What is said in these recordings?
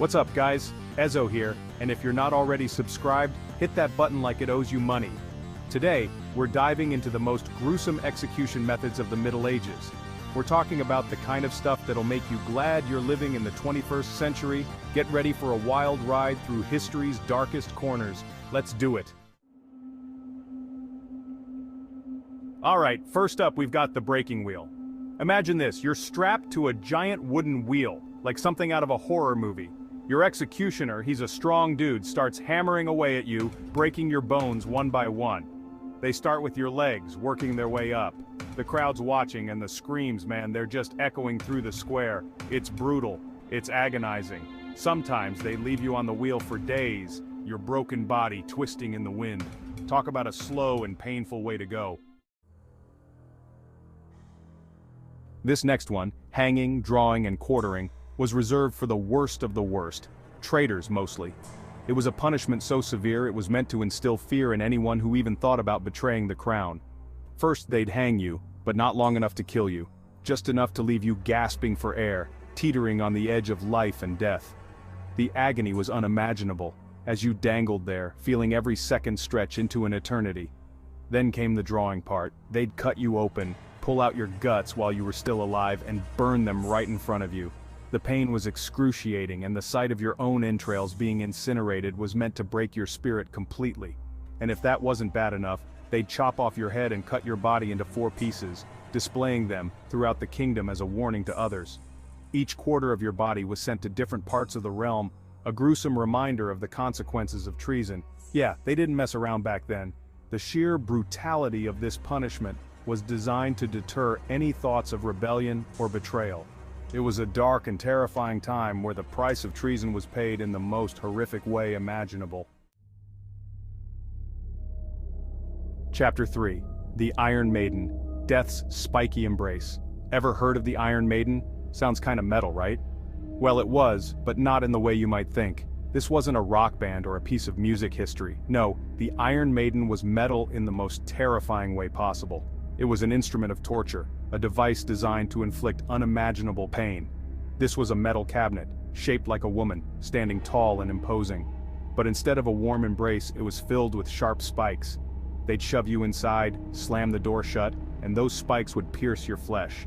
What's up guys, Ezo here, and if you're not already subscribed, hit that button like it owes you money. Today, we're diving into the most gruesome execution methods of the Middle Ages. We're talking about the kind of stuff that'll make you glad you're living in the 21st century. Get ready for a wild ride through history's darkest corners. Let's do it. Alright, first up we've got the breaking wheel. Imagine this, you're strapped to a giant wooden wheel, like something out of a horror movie. Your executioner, he's a strong dude, starts hammering away at you, breaking your bones one by one. They start with your legs, working their way up. The crowd's watching and the screams, man, they're just echoing through the square. It's brutal. It's agonizing. Sometimes they leave you on the wheel for days, your broken body twisting in the wind. Talk about a slow and painful way to go. This next one, hanging, drawing, and quartering, was reserved for the worst of the worst, traitors mostly. It was a punishment so severe it was meant to instill fear in anyone who even thought about betraying the crown. First they'd hang you, but not long enough to kill you, just enough to leave you gasping for air, teetering on the edge of life and death. The agony was unimaginable, as you dangled there, feeling every second stretch into an eternity. Then came the drawing part. They'd cut you open, pull out your guts while you were still alive, and burn them right in front of you. The pain was excruciating, and the sight of your own entrails being incinerated was meant to break your spirit completely. And if that wasn't bad enough, they'd chop off your head and cut your body into 4 pieces, displaying them throughout the kingdom as a warning to others. Each quarter of your body was sent to different parts of the realm, a gruesome reminder of the consequences of treason. Yeah, they didn't mess around back then. The sheer brutality of this punishment was designed to deter any thoughts of rebellion or betrayal. It was a dark and terrifying time where the price of treason was paid in the most horrific way imaginable. Chapter 3. The Iron Maiden, Death's Spiky Embrace. Ever heard of the Iron Maiden? Sounds kinda metal, right? Well, it was, but not in the way you might think. This wasn't a rock band or a piece of music history. No, the Iron Maiden was metal in the most terrifying way possible. It was an instrument of torture, a device designed to inflict unimaginable pain. This was a metal cabinet, shaped like a woman, standing tall and imposing. But instead of a warm embrace, it was filled with sharp spikes. They'd shove you inside, slam the door shut, and those spikes would pierce your flesh.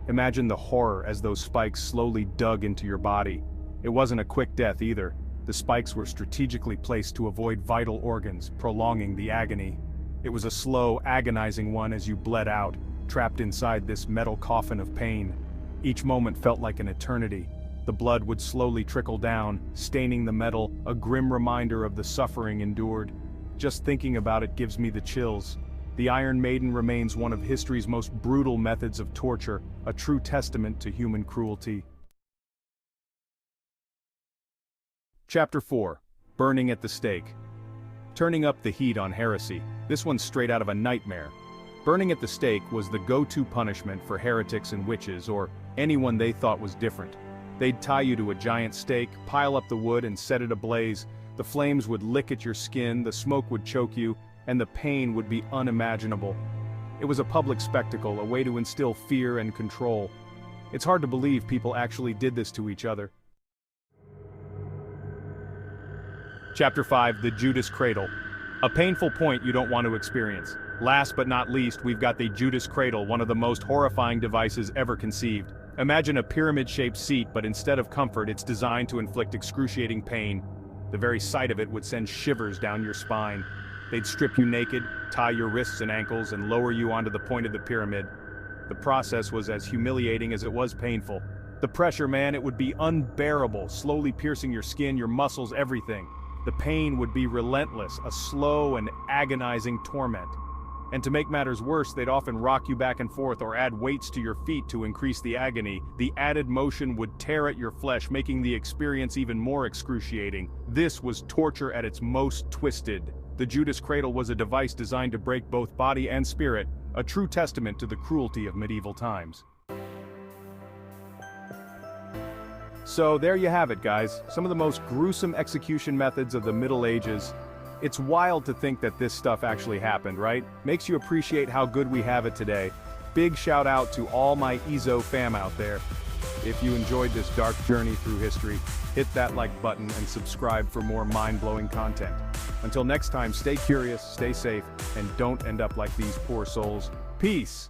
Imagine the horror as those spikes slowly dug into your body. It wasn't a quick death either. The spikes were strategically placed to avoid vital organs, prolonging the agony. It was a slow, agonizing one as you bled out, trapped inside this metal coffin of pain. Each moment felt like an eternity. The blood would slowly trickle down, staining the metal, a grim reminder of the suffering endured. Just thinking about it gives me the chills. The Iron Maiden remains one of history's most brutal methods of torture, a true testament to human cruelty. Chapter 4. Burning at the Stake. Turning up the heat on heresy. This one's straight out of a nightmare. Burning at the stake was the go-to punishment for heretics and witches, or anyone they thought was different. They'd tie you to a giant stake, pile up the wood and set it ablaze. The flames would lick at your skin, the smoke would choke you, and the pain would be unimaginable. It was a public spectacle, a way to instill fear and control. It's hard to believe people actually did this to each other. Chapter 5. The Judas Cradle. A painful point you don't want to experience. Last but not least, we've got the Judas Cradle, one of the most horrifying devices ever conceived. Imagine a pyramid-shaped seat, but instead of comfort, it's designed to inflict excruciating pain. The very sight of it would send shivers down your spine. They'd strip you naked, tie your wrists and ankles, and lower you onto the point of the pyramid. The process was as humiliating as it was painful. The pressure, man, it would be unbearable, slowly piercing your skin, your muscles, everything. The pain would be relentless, a slow and agonizing torment. And to make matters worse, they'd often rock you back and forth or add weights to your feet to increase the agony. The added motion would tear at your flesh, making the experience even more excruciating. This was torture at its most twisted. The Judas Cradle was a device designed to break both body and spirit, a true testament to the cruelty of medieval times. So there you have it, guys, some of the most gruesome execution methods of the Middle Ages. It's wild to think that this stuff actually happened, right? Makes you appreciate how good we have it today. Big shout out to all my Ezo fam out there. If you enjoyed this dark journey through history, hit that like button and subscribe for more mind-blowing content. Until next time, stay curious, stay safe, and don't end up like these poor souls. Peace!